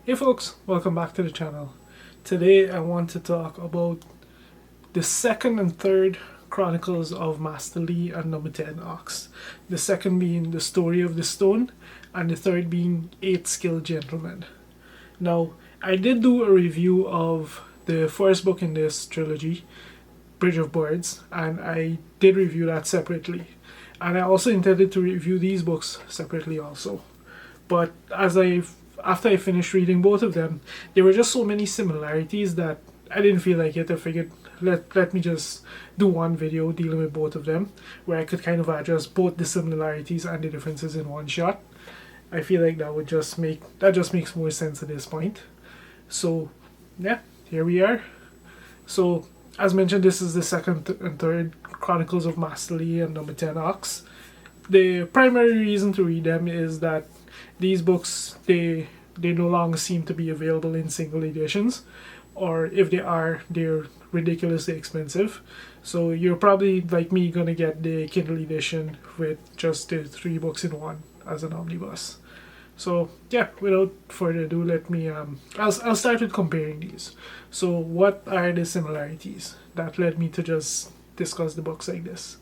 Hey folks, welcome back to the channel. Today I want to talk about the second and third Chronicles of Master Lee and Number 10 Ox. The second being The Story of the Stone and the third being 8 Skilled Gentlemen. Now, I did do a review of the first book in this trilogy, Bridge of Birds, and I did review that separately. And I also intended to review these books separately also. But after I finished reading both of them, there were just so many similarities that I didn't feel like it. I figured let me just do one video dealing with both of them, where I could kind of address both the similarities and the differences in one shot. I feel like that just makes more sense at this point. So yeah, here we are. So as mentioned, this is the second and third Chronicles of Master Lee and Number 10 Ox. The primary reason to read them is that these books, they no longer seem to be available in single editions, or if they are, they're ridiculously expensive. So you're probably, like me, gonna get the Kindle edition with just the 3 books in one as an omnibus. So yeah, without further ado, let me I'll start with comparing these. So what are the similarities that led me to just discuss the books like this?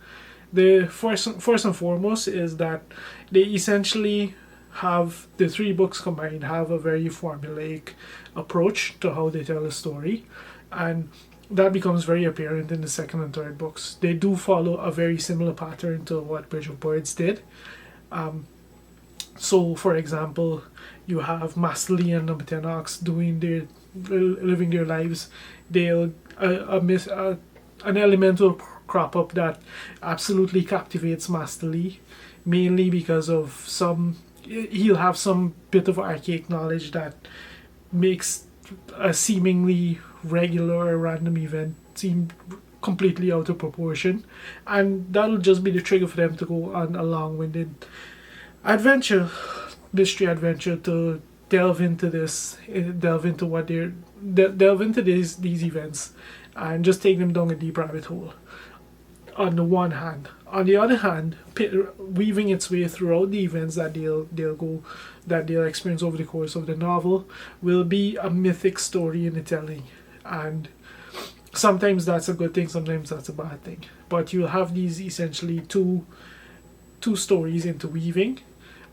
The first and foremost is that they essentially have, the 3 books combined have a very formulaic approach to how they tell a story, and that becomes very apparent in the second and third books. They do follow a very similar pattern to what Bridge of Birds did. So for example, you have Master Lee and Number 10 Ox living their lives. They'll an element will crop up that absolutely captivates Master Lee, mainly because of he'll have some bit of archaic knowledge that makes a seemingly regular or random event seem completely out of proportion, and that'll just be the trigger for them to go on a long-winded mystery adventure to delve into these events and just take them down a deep rabbit hole, on the one hand. On the other hand, weaving its way throughout the events that they'll experience over the course of the novel will be a mythic story in the telling, and sometimes that's a good thing, sometimes that's a bad thing. But you'll have these essentially two stories interweaving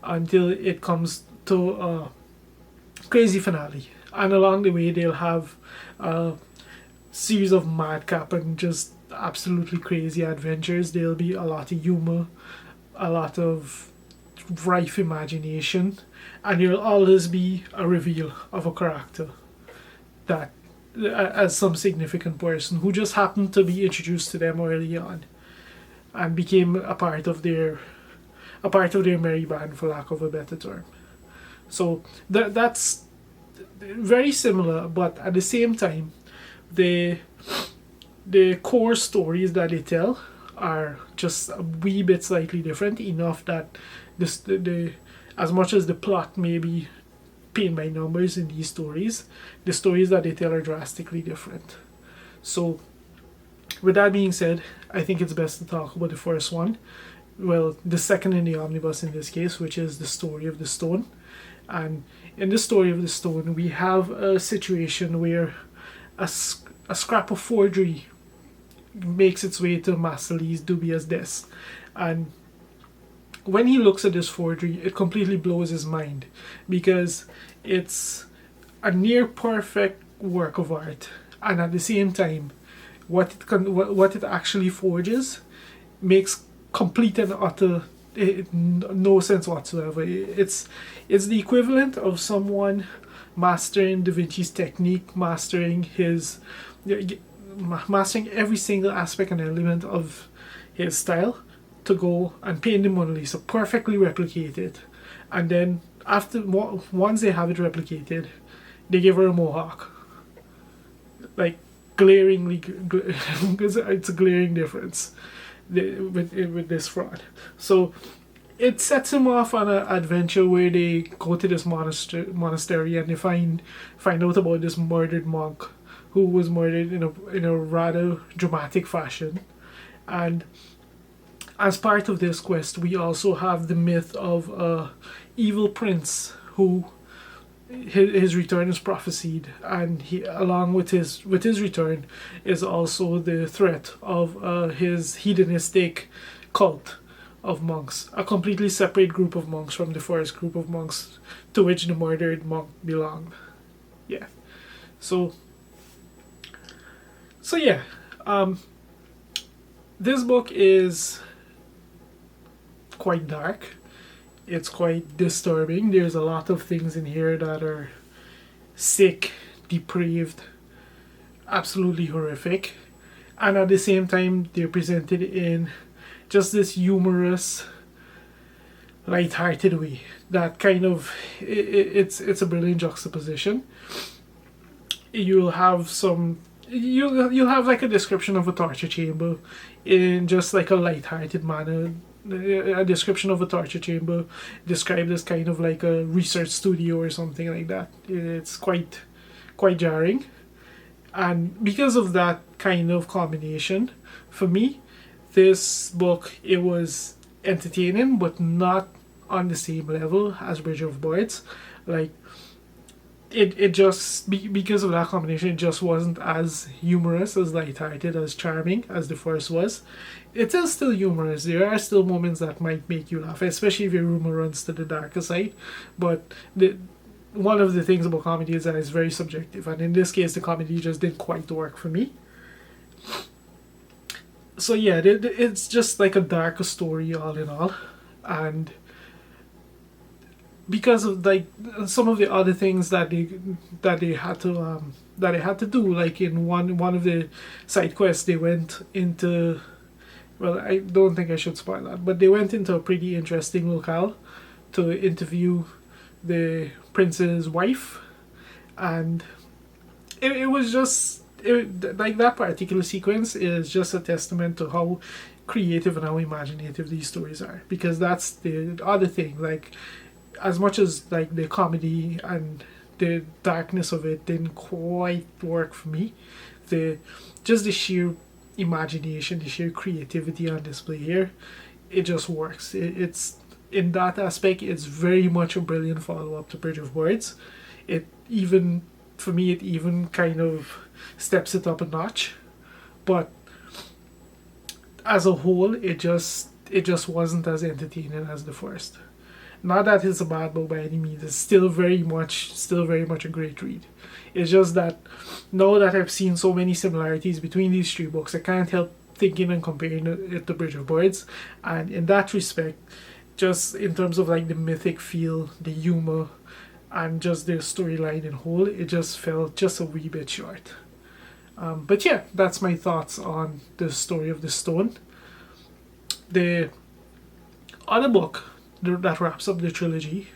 until it comes to a crazy finale, and along the way they'll have a series of madcap and just absolutely crazy adventures. There'll be a lot of humor, a lot of rife imagination, and there'll always be a reveal of a character that as some significant person who just happened to be introduced to them early on and became a part of their merry band, for lack of a better term. So that's very similar, but at the same time, the core stories that they tell are just a wee bit slightly different, enough that as much as the plot may be paint by numbers in these stories, the stories that they tell are drastically different. So with that being said, I think it's best to talk about the first one. Well, the second in the omnibus in this case, which is The Story of the Stone. And in The Story of the Stone, we have a situation where a scrap of forgery makes its way to Master Lee's dubious desk, and when he looks at this forgery, it completely blows his mind, because it's a near perfect work of art, and at the same time, what it actually forges makes complete and utter no sense whatsoever. It's the equivalent of someone mastering Da Vinci's technique, mastering every single aspect and element of his style, to go and paint the Mona Lisa, perfectly replicated, and then once they have it replicated, they give her a mohawk, like glaringly. It's a glaring difference with this fraud. So it sets him off on an adventure where they go to this monastery and they find out about this murdered monk who was murdered in a rather dramatic fashion. And as part of this quest, we also have the myth of a evil prince who his return is prophesied, and he, along with his return, is also the threat of his hedonistic cult of monks, a completely separate group of monks from the first group of monks to which the murdered monk belonged. Yeah. So yeah, this book is quite dark. It's quite disturbing. There's a lot of things in here that are sick, depraved, absolutely horrific, and at the same time they're presented in just this humorous, light-hearted way that kind of it's a brilliant juxtaposition. You'll have like a description of a torture chamber in just like a light-hearted manner. A description of a torture chamber described as kind of like a research studio or something like that. It's quite jarring, and because of that kind of combination, for me, this book, it was entertaining but not on the same level as Bridge of Boards. Like it just because of that combination, it just wasn't as humorous, as lighthearted, as charming as the first was. It is still humorous. There are still moments that might make you laugh, especially if your rumor runs to the darker side. But one of the things about comedy is that it's very subjective, and in this case, the comedy just didn't quite work for me. So yeah, it's just like a darker story all in all, and because of like some of the other things that they had to do, like in one of the side quests, they went into, well, I don't think I should spoil that, but they went into a pretty interesting locale to interview the prince's wife, and it was just like that particular sequence is just a testament to how creative and how imaginative these stories are, because that's the other thing. Like, as much as like the comedy and the darkness of it didn't quite work for me, the sheer imagination, the sheer creativity on display here, it just works. It's in that aspect, it's very much a brilliant follow-up to Bridge of Words. It even, for me, it even kind of steps it up a notch, but as a whole, it just wasn't as entertaining as the first. Not that it's a bad book by any means. It's still very much a great read. It's just that now that I've seen so many similarities between these three books, I can't help thinking and comparing it to Bridge of Words. And in that respect, just in terms of like the mythic feel, the humor, and just the storyline in whole, it just felt just a wee bit short. But yeah, that's my thoughts on the story of the stone. The other book that wraps up the trilogy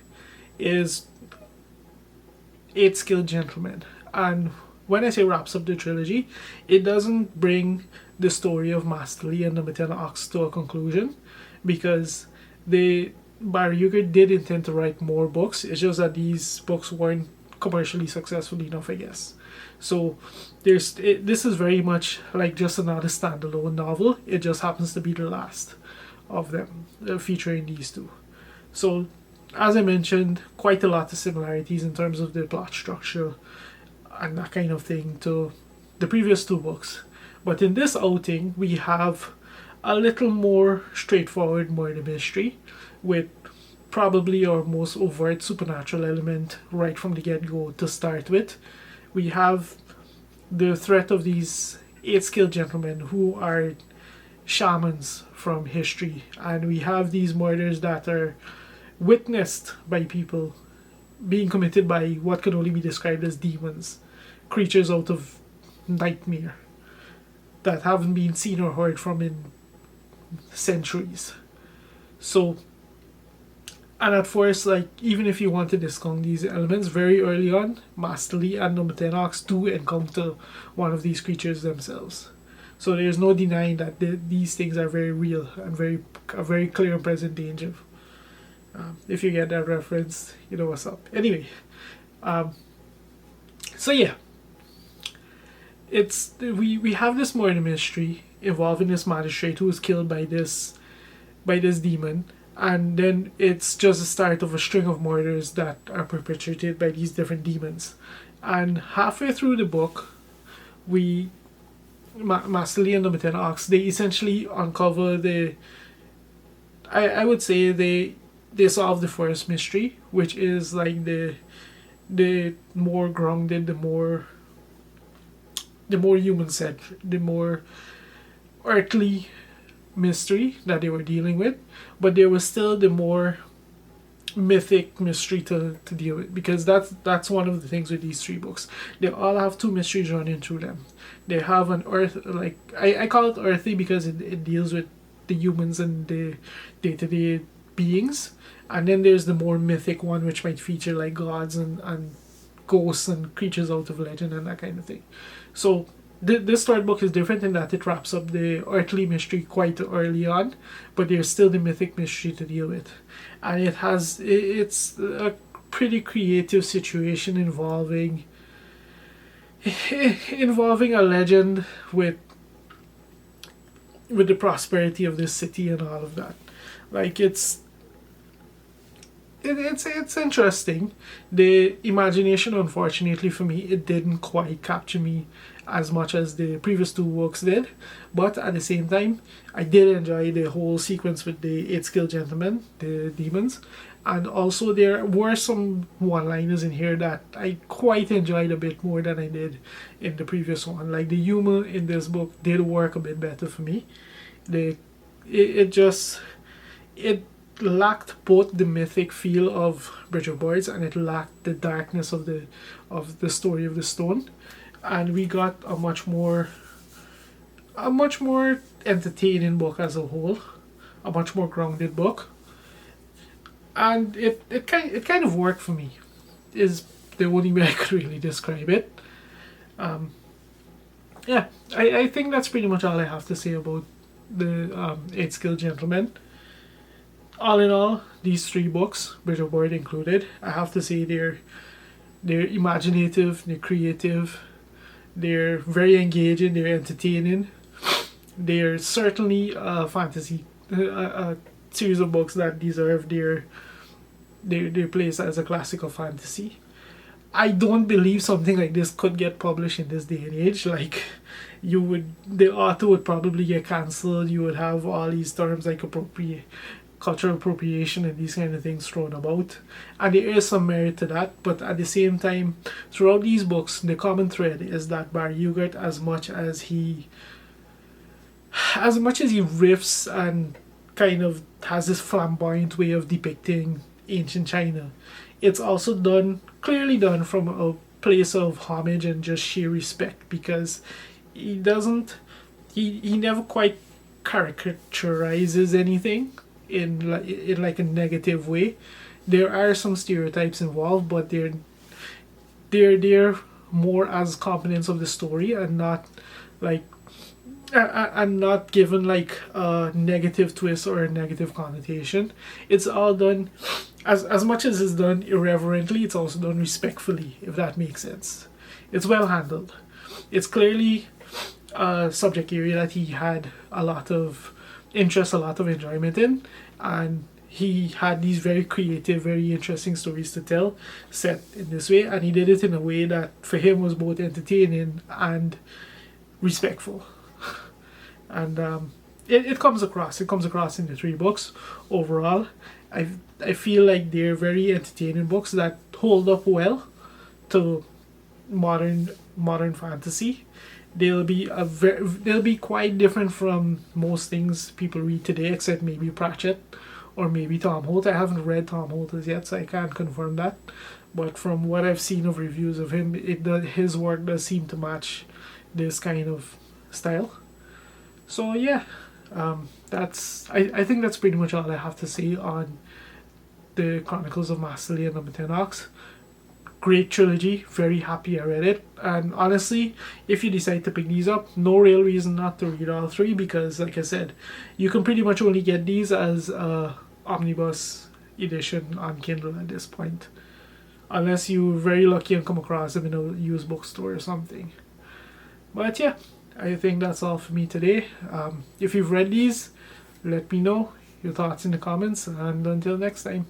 is Eight Skilled Gentlemen. And when I say wraps up the trilogy, it doesn't bring the story of Masterly and the Matena Ox to a conclusion, because Barry Hughart did intend to write more books. It's just that these books weren't commercially successful enough, I guess. So this is very much like just another standalone novel. It just happens to be the last of them, featuring these two. So, as I mentioned, quite a lot of similarities in terms of the plot structure and that kind of thing to the previous two books. But in this outing, we have a little more straightforward murder mystery with probably our most overt supernatural element right from the get-go to start with. We have the threat of these 8 skilled gentlemen who are shamans from history, and we have these murders that are witnessed by people being committed by what can only be described as demons, creatures out of nightmare that haven't been seen or heard from in centuries. So, and at first, like, even if you want to discount these elements, very early on, Masterly and the Matenox do encounter one of these creatures themselves. So there's no denying that these things are very real and a very clear and present danger. If you get that reference, you know what's up. Anyway, so yeah, we have this murder mystery involving this magistrate who was killed by this demon, and then it's just the start of a string of murders that are perpetrated by these different demons. And halfway through the book, we Master Lee and the Ten Ox, they essentially uncover I would say they solve the first mystery, which is like the more grounded, the more human centered, the more earthly mystery that they were dealing with, but there was still the more mythic mystery to deal with, because that's one of the things with these three books. They all have two mysteries running through them. They have an earth, like I call it earthy because it deals with the humans and the day-to-day beings, and then there's the more mythic one, which might feature like gods and ghosts and creatures out of legend and that kind of thing. So this third book is different in that it wraps up the earthly mystery quite early on, but there's still the mythic mystery to deal with, and it's a pretty creative situation involving a legend with the prosperity of this city and all of that. Like it's interesting. The imagination, unfortunately for me, it didn't quite capture me as much as the previous two works did, but at the same time I did enjoy the whole sequence with the 8-skill gentlemen, the demons, and also there were some one-liners in here that I quite enjoyed a bit more than I did in the previous one. Like the humor in this book did work a bit better for me. It lacked both the mythic feel of Bridge of Boards, and it lacked the darkness of the story of the stone, and we got a much more entertaining book as a whole, a much more grounded book, and it kind of worked for me, is the only way I could really describe it. Yeah, I think that's pretty much all I have to say about the 8-skill gentlemen. All in all, these three books, Bridge of Board included, I have to say they're imaginative, they're creative, they're very engaging, they're entertaining. They're certainly a fantasy, a series of books that deserve their place as a classic of fantasy. I don't believe something like this could get published in this day and age. Like, the author would probably get cancelled. You would have all these terms like cultural appropriation and these kind of things thrown about, and there is some merit to that, but at the same time, throughout these books, the common thread is that Barry Hughart, as much as he riffs and kind of has this flamboyant way of depicting ancient China, it's also clearly done from a place of homage and just sheer respect, because he never quite caricaturizes anything in like a negative way. There are some stereotypes involved, but they're more as components of the story, and not like and not given like a negative twist or a negative connotation. It's all done as much as it's done irreverently, it's also done respectfully, if that makes sense. It's well handled. It's clearly a subject area that he had a lot of interest, a lot of enjoyment in, and he had these very creative, very interesting stories to tell set in this way, and he did it in a way that for him was both entertaining and respectful. And it comes across in the three books. Overall, I feel like they're very entertaining books that hold up well to modern fantasy. They'll be quite different from most things people read today, except maybe Pratchett or maybe Tom Holt. I haven't read Tom Holt as yet, so I can't confirm that. But from what I've seen of reviews of him, his work does seem to match this kind of style. So yeah, I think that's pretty much all I have to say on the Chronicles of Master Lee and the 10 Ox. Great trilogy, very happy I read it, and honestly, if you decide to pick these up, no real reason not to read all three, because like I said, you can pretty much only get these as a omnibus edition on Kindle at this point, unless you're very lucky and come across them in a used bookstore or something. But yeah, I think that's all for me today. If you've read these, let me know your thoughts in the comments, and until next time.